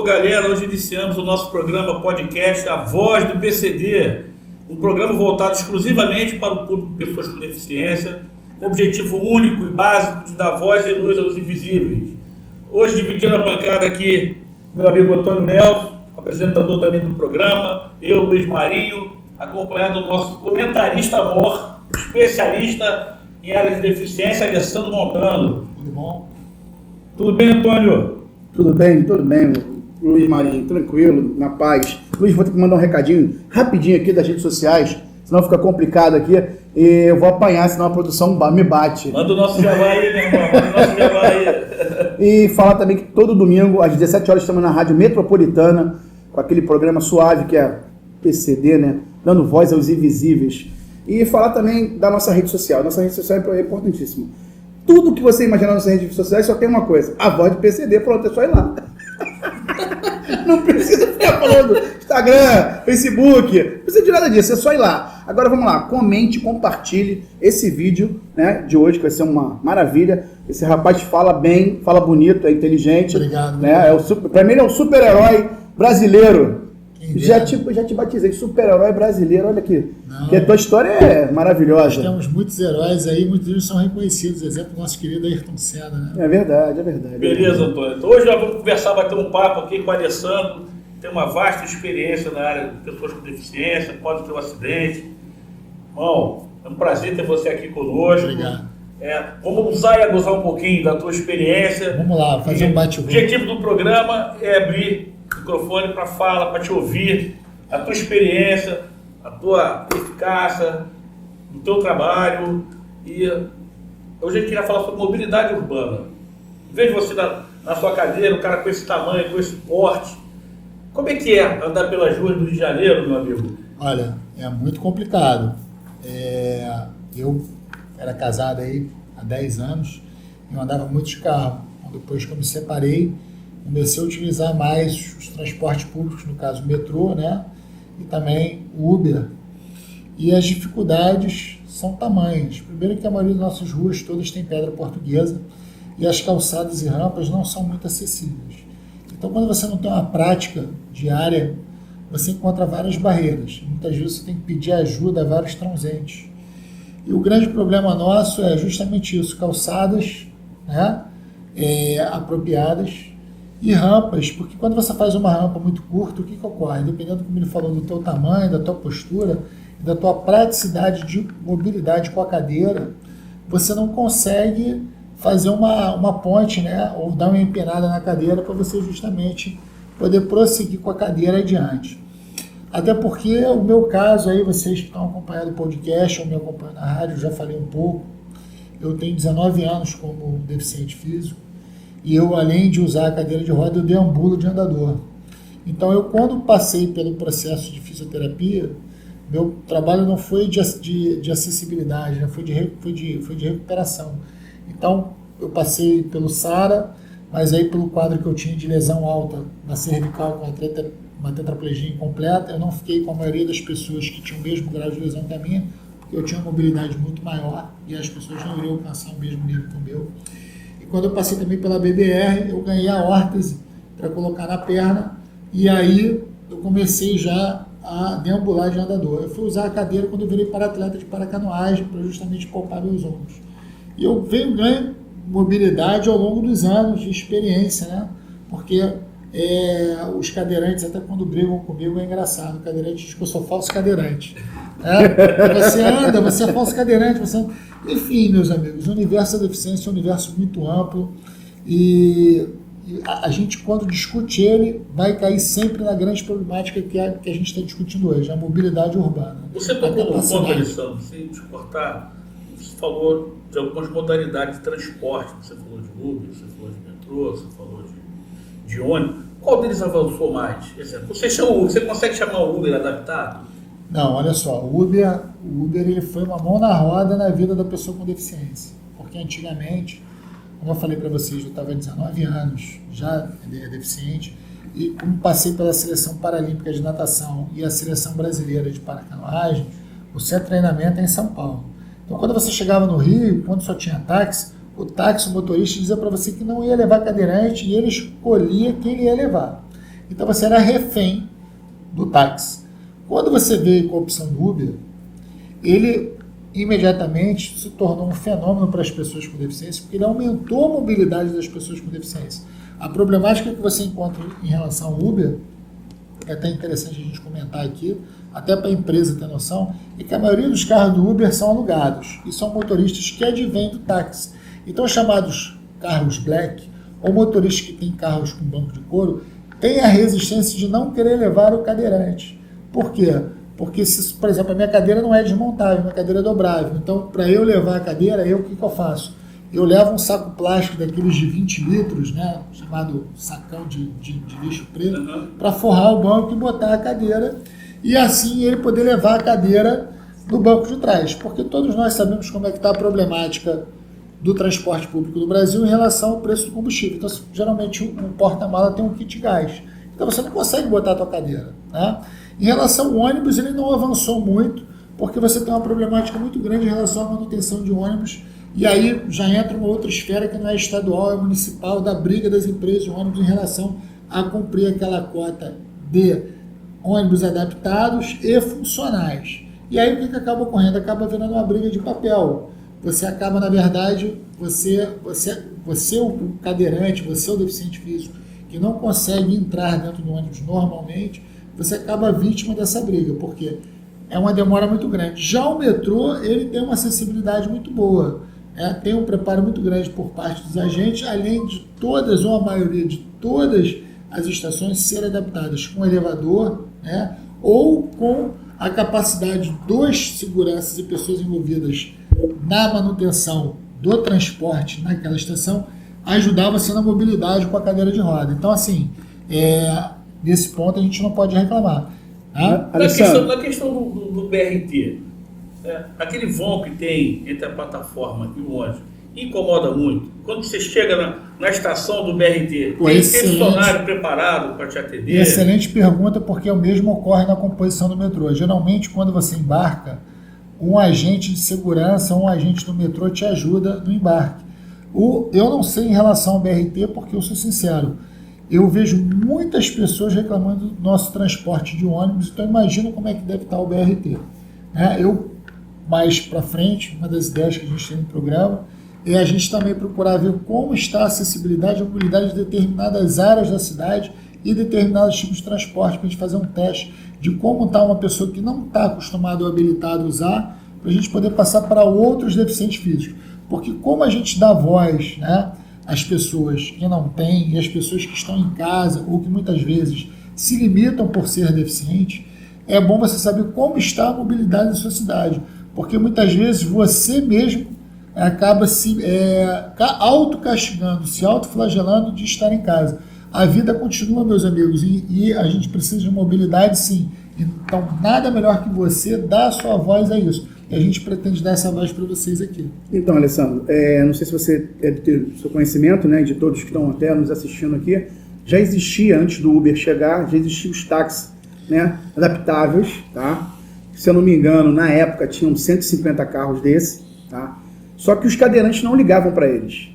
galera, hoje iniciamos o nosso programa podcast A Voz do PCD, um programa voltado exclusivamente para o público de pessoas com deficiência, com o objetivo único e básico de dar voz e luz aos invisíveis. Hoje, dividindo a bancada aqui, meu amigo Antônio Nelson, apresentador também do programa, eu, Luiz Marinho, acompanhado do nosso comentarista amor, especialista em área de deficiência, Alessandro Montano. Tudo bom? Tudo bem, Antônio? Tudo bem, Luiz Marinho, tranquilo, na paz. Luiz, vou ter que mandar um recadinho rapidinho aqui das redes sociais, senão fica complicado aqui, e eu vou apanhar, senão a produção me bate. Manda o nosso jabá aí, meu irmão, manda o nosso jabá aí. E falar também que todo domingo, às 17 horas, estamos na Rádio Metropolitana, com aquele programa suave que é PCD, né? Dando voz aos invisíveis. E falar também da nossa rede social. Nossa rede social é importantíssima. Tudo que você imaginar nas nossas redes sociais só tem uma coisa: a voz de PCD, pronto, é só ir lá. Não precisa ficar falando Instagram, Facebook, não precisa de nada disso, é só ir lá. Agora vamos lá, comente, compartilhe esse vídeo, né, de hoje, que vai ser uma maravilha. Esse rapaz fala bem, fala bonito, é inteligente. Obrigado. Né? Pra mim ele é um super-herói brasileiro. Já te batizei, super-herói brasileiro, olha aqui. Não, que a tua história é maravilhosa. Nós temos muitos heróis aí, muitos deles são reconhecidos. Exemplo do nosso querido Ayrton Senna, né? É verdade, é verdade. Beleza, Antônio. Então, hoje nós vamos conversar, bater um papo aqui com o Alessandro. Tem uma vasta experiência na área de pessoas com deficiência, pode ter um acidente. Irmão, é um prazer ter você aqui conosco. Obrigado. Vamos usar e abusar um pouquinho da tua experiência. Vamos lá, fazer um bate-boca. O objetivo do programa é abrir o microfone para fala, para te ouvir, a tua experiência, a tua eficácia, o teu trabalho. E hoje a gente queria falar sobre mobilidade urbana. Vejo você na sua cadeira, um cara com esse tamanho, com esse porte. Como é que é andar pelas ruas do Rio de Janeiro, meu amigo? Olha, é muito complicado. Eu era casado aí há 10 anos, eu andava muito de carro. Depois que eu me separei, comecei a utilizar mais os transportes públicos, no caso o metrô, né? E também o Uber. E as dificuldades são tamanhas. Primeiro que a maioria das nossas ruas todas tem pedra portuguesa e as calçadas e rampas não são muito acessíveis. Então, quando você não tem uma prática diária, você encontra várias barreiras. Muitas vezes você tem que pedir ajuda a vários transeuntes. E o grande problema nosso é justamente isso: calçadas, né, apropriadas e rampas, porque quando você faz uma rampa muito curta, o que ocorre? Dependendo, como ele falou, do teu tamanho, da tua postura e da tua praticidade de mobilidade com a cadeira, você não consegue fazer uma ponte, né, ou dar uma empinada na cadeira para você justamente poder prosseguir com a cadeira adiante. Até porque o meu caso aí, vocês que estão acompanhando o podcast ou me acompanham na rádio, eu já falei um pouco, eu tenho 19 anos como deficiente físico e eu, além de usar a cadeira de roda, eu deambulo de andador. Então eu, quando passei pelo processo de fisioterapia, meu trabalho não foi de acessibilidade, né? foi de recuperação. Então eu passei pelo SARA, mas aí pelo quadro que eu tinha de lesão alta na cervical com uma tetraplegia incompleta, eu não fiquei com a maioria das pessoas que tinham o mesmo grau de lesão que a minha, porque eu tinha uma mobilidade muito maior e as pessoas não iriam alcançar o mesmo nível que o meu. E quando eu passei também pela BBR, eu ganhei a órtese para colocar na perna e aí eu comecei já a deambular de andador. Eu fui usar a cadeira quando eu virei para-atleta de paracanoagem para justamente poupar meus ombros. E eu venho ganhando mobilidade ao longo dos anos de experiência, né? Porque os cadeirantes, até quando brigam comigo, é engraçado. O cadeirante diz que eu sou falso cadeirante. Você anda, você é falso cadeirante. Enfim, meus amigos, o universo da deficiência é um universo muito amplo e a gente, quando discute ele, vai cair sempre na grande problemática que a gente está discutindo hoje, a mobilidade urbana. Você tocou no ponto, Alessandro, sem te cortar, você falou de algumas modalidades de transporte, você falou de Uber, você falou de metrô, você falou de ônibus. Qual deles avançou mais? Você consegue chamar o Uber adaptado? Não, olha só, o Uber ele foi uma mão na roda na vida da pessoa com deficiência. Porque antigamente, como eu falei para vocês, eu estava há 19 anos, já deficiente, e como passei pela seleção paralímpica de natação e a seleção brasileira de paracanoagem, o centro de treinamento é em São Paulo. Então, quando você chegava no Rio, quando só tinha táxi, o motorista dizia para você que não ia levar cadeirante e ele escolhia quem ele ia levar. Então você era refém do táxi. Quando você veio com a opção do Uber, ele imediatamente se tornou um fenômeno para as pessoas com deficiência, porque ele aumentou a mobilidade das pessoas com deficiência. A problemática que você encontra em relação ao Uber, é até interessante a gente comentar aqui, até para a empresa ter noção, é que a maioria dos carros do Uber são alugados e são motoristas que advêm do táxi. Então, chamados carros black, ou motoristas que têm carros com banco de couro, têm a resistência de não querer levar o cadeirante. Por quê? Porque, por exemplo, a minha cadeira não é desmontável, minha cadeira é dobrável. Então, para eu levar a cadeira, o que eu faço? Eu levo um saco plástico daqueles de 20 litros, né, chamado sacão de lixo preto, para forrar o banco e botar a cadeira, e assim ele poder levar a cadeira no banco de trás. Porque todos nós sabemos como é que está a problemática do transporte público do Brasil em relação ao preço do combustível. Então, geralmente, um porta-mala tem um kit gás. Então, você não consegue botar a tua cadeira, né? Em relação ao ônibus, ele não avançou muito, porque você tem uma problemática muito grande em relação à manutenção de ônibus, e aí já entra uma outra esfera que não é estadual, é municipal, da briga das empresas de ônibus em relação a cumprir aquela cota de ônibus adaptados e funcionais. E aí o que acaba ocorrendo? Acaba virando uma briga de papel. Você acaba, na verdade, você o cadeirante, você o deficiente físico, que não consegue entrar dentro do ônibus normalmente, você acaba vítima dessa briga, porque é uma demora muito grande. Já o metrô, ele tem uma acessibilidade muito boa, tem um preparo muito grande por parte dos agentes, além de todas, ou a maioria de todas as estações serem adaptadas com elevador, né, ou com a capacidade dos seguranças e pessoas envolvidas na manutenção do transporte naquela estação, ajudar você na mobilidade com a cadeira de roda. Então, assim, nesse ponto a gente não pode reclamar. Tá? Na questão do BRT, aquele vão que tem entre a plataforma e o ônibus incomoda muito. Quando você chega na estação do BRT, tem funcionário preparado para te atender? Excelente pergunta, porque o mesmo ocorre na composição do metrô. Geralmente, quando você embarca, um agente de segurança, um agente do metrô te ajuda no embarque. Eu não sei em relação ao BRT, porque eu sou sincero, eu vejo muitas pessoas reclamando do nosso transporte de ônibus, então imagina como é que deve estar o BRT. Mais para frente, uma das ideias que a gente tem no programa é a gente também procurar ver como está a acessibilidade e a mobilidade de determinadas áreas da cidade e determinados tipos de transporte, para a gente fazer um teste de como está uma pessoa que não está acostumada ou habilitada a usar, para a gente poder passar para outros deficientes físicos. Porque como a gente dá voz, né, às pessoas que não têm e às pessoas que estão em casa ou que muitas vezes se limitam por ser deficiente, é bom você saber como está a mobilidade da sua cidade. Porque muitas vezes você mesmo acaba se autocastigando, se autoflagelando de estar em casa. A vida continua, meus amigos, e a gente precisa de mobilidade, sim. Então, nada melhor que você dar a sua voz a isso. E a gente pretende dar essa voz para vocês aqui. Então, Alessandro, não sei se você é do seu conhecimento, né, de todos que estão até nos assistindo aqui, já existia, antes do Uber chegar, já existiam os táxis, né, adaptáveis, tá? Se eu não me engano, na época tinham 150 carros desse, tá? Só que os cadeirantes não ligavam para eles.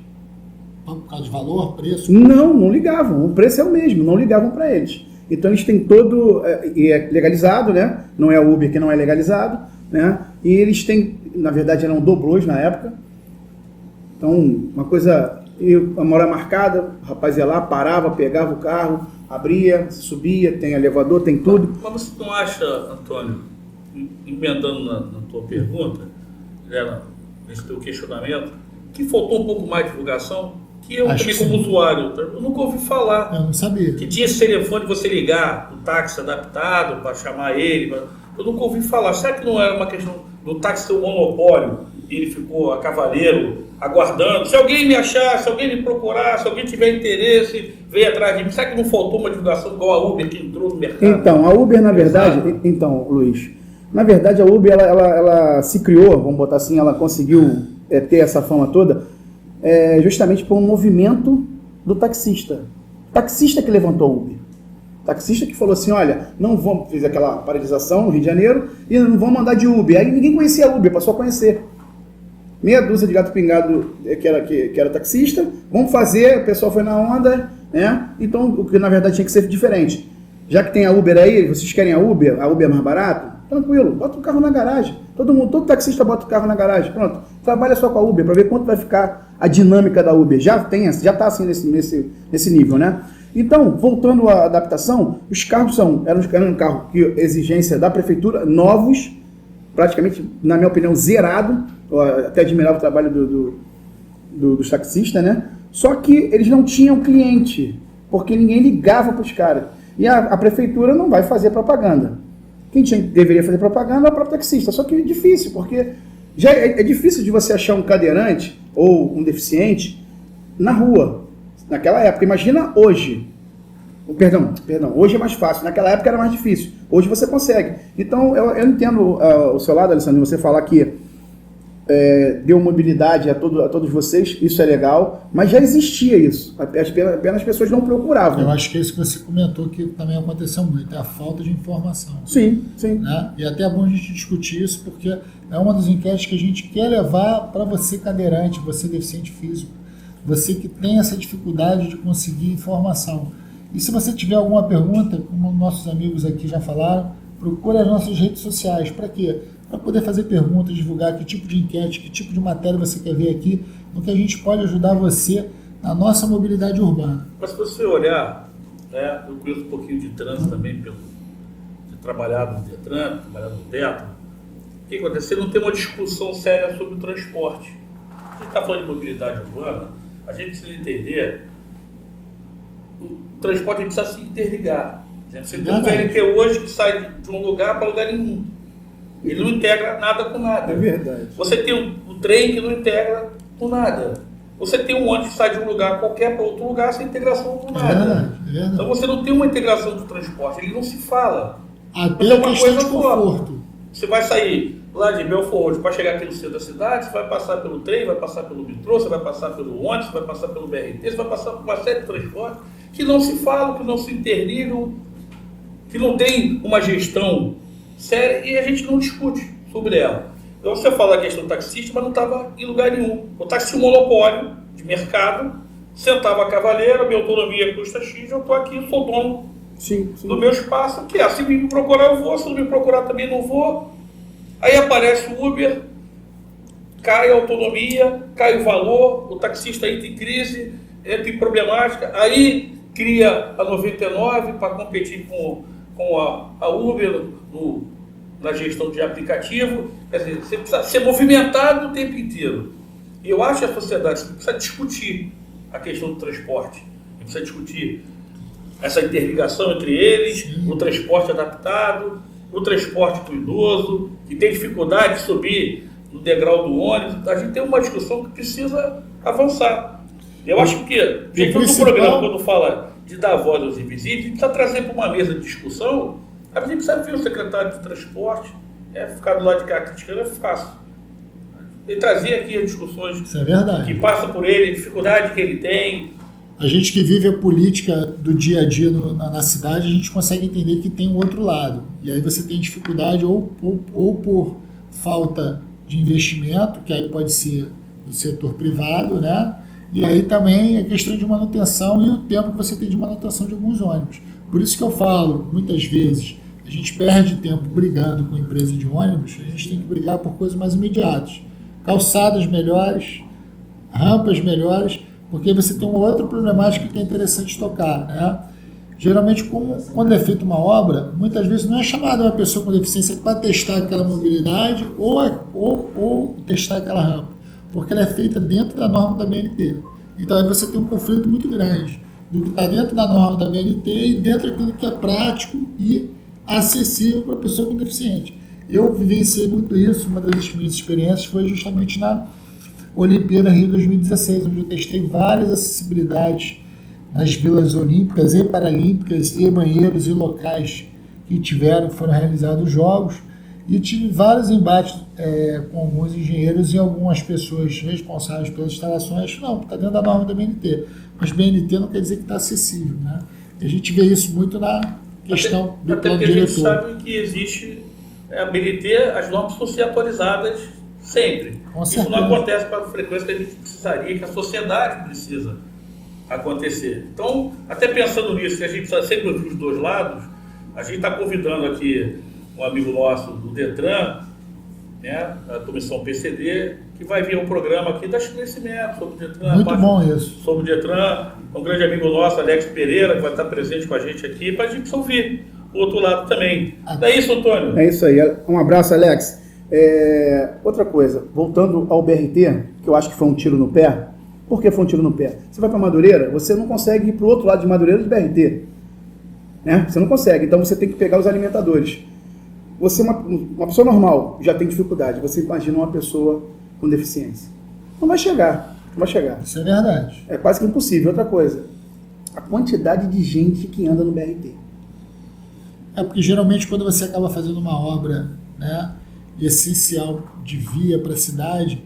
Por causa de valor, preço? Não ligavam. O preço é o mesmo, não ligavam para eles. Então eles têm todo, e é legalizado, né? Não é o Uber que não é legalizado, né? E eles têm, na verdade eram doblôs na época. Então, uma coisa, uma hora marcada, o rapaz ia lá, parava, pegava o carro, abria, subia, tem elevador, tem tudo. Mas você não acha, Antônio, emendando na tua pergunta, nesse teu questionamento, que faltou um pouco mais de divulgação? Que eu também, como usuário, eu nunca ouvi falar. Eu não sabia. Que tinha esse telefone de você ligar, o táxi adaptado para chamar ele. Eu nunca ouvi falar. Será que não era uma questão do táxi ter um monopólio e ele ficou a cavaleiro, aguardando? Se alguém me achar, se alguém me procurar, se alguém tiver interesse, veio atrás de mim. Será que não faltou uma divulgação igual a Uber que entrou no mercado? Então, a Uber, na verdade... Então, Luiz, na verdade, a Uber, ela se criou, vamos botar assim, ela conseguiu ter essa fama toda, justamente por um movimento do taxista. O taxista que levantou o Uber. O taxista que falou assim, olha, não vamos, fez aquela paralisação no Rio de Janeiro e não vamos andar de Uber. Aí ninguém conhecia a Uber, passou a conhecer. Meia dúzia de gato pingado que era taxista, vamos fazer, o pessoal foi na onda, né? Então, o que na verdade tinha que ser diferente. Já que tem a Uber aí, vocês querem a Uber é mais barato? Tranquilo, bota o carro na garagem. Todo taxista bota o carro na garagem. Pronto, trabalha só com a Uber para ver quanto vai ficar a dinâmica da Uber. Já está assim nesse nível, né? Então, voltando à adaptação, os carros eram um carro que exigência da prefeitura, novos, praticamente, na minha opinião, zerado. Eu até admirava o trabalho dos taxistas, né? Só que eles não tinham cliente, porque ninguém ligava para os caras. E a prefeitura não vai fazer propaganda. Quem deveria fazer propaganda é o próprio taxista. Só que é difícil, porque já é difícil de você achar um cadeirante ou um deficiente na rua. Naquela época, imagina hoje. Perdão, hoje é mais fácil. Naquela época era mais difícil. Hoje você consegue. Então, eu entendo o seu lado, Alessandro, você falar que deu mobilidade a todos vocês, isso é legal, mas já existia isso, apenas as pessoas não procuravam. Eu acho que é isso que você comentou que também aconteceu muito, é a falta de informação. Sim. Né? E até é bom a gente discutir isso, porque é uma das enquetes que a gente quer levar para você cadeirante, você deficiente físico, você que tem essa dificuldade de conseguir informação. E se você tiver alguma pergunta, como nossos amigos aqui já falaram, procure as nossas redes sociais. Para quê? Para poder fazer perguntas, divulgar que tipo de enquete, que tipo de matéria você quer ver aqui, no que a gente pode ajudar você na nossa mobilidade urbana. Mas se você olhar, né, eu conheço um pouquinho de trânsito também, ter trabalhado no Detran, trabalhado no Teto, o que acontece? Você não tem uma discussão séria sobre o transporte. A gente está falando de mobilidade urbana, a gente precisa entender, o transporte precisa se interligar. Você tem um VLT hoje que sai de um lugar para lugar nenhum. Ele não integra nada com nada. É verdade. Você tem um trem que não integra com nada. Você tem um ônibus que sai de um lugar qualquer para outro lugar sem integração com nada. É verdade. Então você não tem uma integração do transporte, ele não se fala. Até a questão de conforto. Você vai sair lá de Belfort para chegar aqui no centro da cidade, você vai passar pelo trem, vai passar pelo metrô, você vai passar pelo ônibus, você vai passar pelo BRT, você vai passar por uma série de transportes que não se falam, que não se interligam, que não tem uma gestão séria e a gente não discute sobre ela. Então você fala a questão do taxista, mas não estava em lugar nenhum. O táxi tinha um monopólio de mercado, sentava a cavaleira, minha autonomia custa X, eu estou aqui, sou dono do meu espaço, que se me procurar eu vou, se não me procurar também não vou. Aí aparece o Uber, cai a autonomia, cai o valor, o taxista entra em crise, entra em problemática, aí cria a 99 para competir com a Uber na gestão de aplicativo. Quer dizer, você precisa ser movimentado o tempo inteiro. E eu acho que a sociedade precisa discutir a questão do transporte, precisa discutir essa interligação entre eles, o transporte adaptado, o transporte para o idoso, que tem dificuldade de subir no degrau do ônibus. A gente tem uma discussão que precisa avançar. Eu acho que o jeito do programa, quando fala de dar voz aos invisíveis, a gente precisa trazer para uma mesa de discussão. A gente precisa ver o secretário de transporte, ficar do lado de cá criticando é fácil. Ele trazer aqui as discussões que passam por ele, a dificuldade que ele tem. A gente que vive a política do dia a dia na cidade, a gente consegue entender que tem um outro lado. E aí você tem dificuldade ou por falta de investimento, que aí pode ser do setor privado, né? E aí também a questão de manutenção e o tempo que você tem de manutenção de alguns ônibus. Por isso que eu falo, muitas vezes, a gente perde tempo brigando com a empresa de ônibus, a gente tem que brigar por coisas mais imediatas. Calçadas melhores, rampas melhores, porque você tem uma outra problemática que é interessante tocar, né? Geralmente, quando é feita uma obra, muitas vezes não é chamada uma pessoa com deficiência para testar aquela mobilidade ou testar aquela rampa, porque ela é feita dentro da norma da BNT. Então aí você tem um conflito muito grande do que está dentro da norma da BNT e dentro daquilo que é prático e acessível para a pessoa com deficiente. Eu vivenciei muito isso, uma das minhas experiências foi justamente na Olimpíada Rio 2016, onde eu testei várias acessibilidades nas vilas olímpicas e paralímpicas e banheiros e locais que foram realizados jogos, e tive vários embates com alguns engenheiros e algumas pessoas responsáveis pelas instalações. Não, está dentro da norma da BNT, mas BNT não quer dizer que está acessível, né? E a gente vê isso muito na questão do plano diretor. A gente sabe que existe a BNT, as normas vão ser atualizadas sempre. Isso não acontece com a frequência que a gente precisaria, que a sociedade precisa. acontecer. Então, até pensando nisso, que a gente precisa sempre ouvir os dois lados, a gente está convidando aqui um amigo nosso do Detran, né, da Comissão PCD, que vai vir um programa aqui dar esclarecimento sobre o Detran. Muito bom isso. Sobre o Detran, um grande amigo nosso, Alex Pereira, que vai estar presente com a gente aqui, para a gente ouvir o outro lado também. É isso, Antônio? É isso aí. Um abraço, Alex. Outra coisa, voltando ao BRT, que eu acho que foi um tiro no pé. Por que foi um tiro no pé? Você vai para Madureira, você não consegue ir para o outro lado de Madureira de BRT. Né? Você não consegue, então você tem que pegar os alimentadores. Você, uma pessoa normal, já tem dificuldade. Você imagina uma pessoa com deficiência. Não vai chegar, não vai chegar. Isso é verdade. É quase que impossível. Outra coisa, a quantidade de gente que anda no BRT. É porque geralmente quando você acaba fazendo uma obra, né, essencial de via para a cidade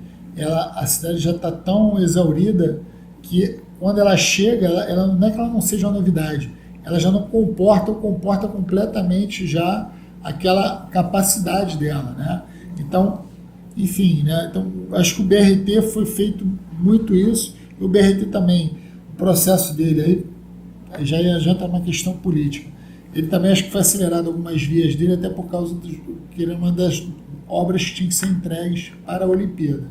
cidade já está tão exaurida que quando ela chega, ela não é que ela não seja uma novidade, ela já não comporta ou comporta completamente já aquela capacidade dela, né? Então, enfim, né? Então, acho que o BRT foi feito muito isso, e o BRT também, o processo dele aí já está uma questão política. Ele também acho que foi acelerado algumas vias dele, até por causa que era uma das obras que tinha que ser entregues para a Olimpíada.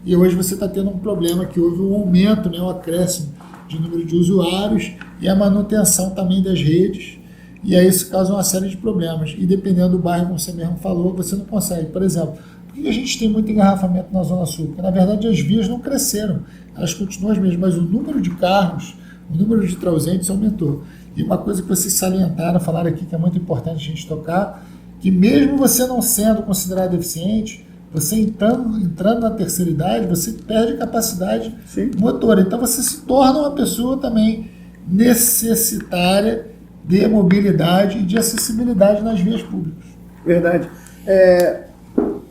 E hoje você está tendo um problema que houve um aumento, né, um acréscimo de número de usuários e a manutenção também das redes, e aí isso causa uma série de problemas. E dependendo do bairro, como você mesmo falou, você não consegue. Por exemplo, por que a gente tem muito engarrafamento na Zona Sul? Porque, na verdade, as vias não cresceram, elas continuam as mesmas, mas o número de carros, o número de transeuntes aumentou. E uma coisa que vocês salientaram, falaram aqui que é muito importante a gente tocar, que mesmo você não sendo considerado deficiente, você entrando na terceira idade, você perde capacidade motora. Então você se torna uma pessoa também necessitária de mobilidade e de acessibilidade nas vias públicas. Verdade.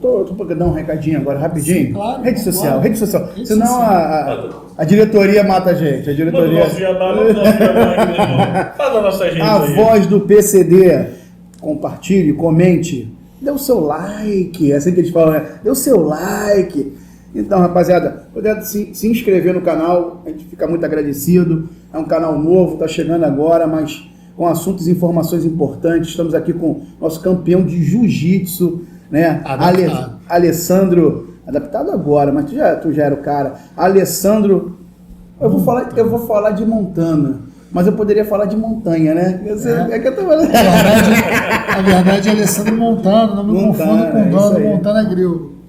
Tô para dar um recadinho agora, rapidinho. Sim, claro, rede social. Senão social. A diretoria mata a gente. A diretoria... Fala da nossa gente. A voz do PCD. Compartilhe, comente. Dê o seu like. É assim que eles falam, né? Dê o seu like. Então, rapaziada, puder se inscrever no canal, a gente fica muito agradecido. É um canal novo, tá chegando agora, mas com assuntos e informações importantes. Estamos aqui com o nosso campeão de jiu-jitsu, né? Alessandro, adaptado agora, mas tu já era o cara. Alessandro, eu vou falar de Montana, mas eu poderia falar de montanha, né? A verdade é Alessandro Montano, não me confundo com o dono do Montana Grill.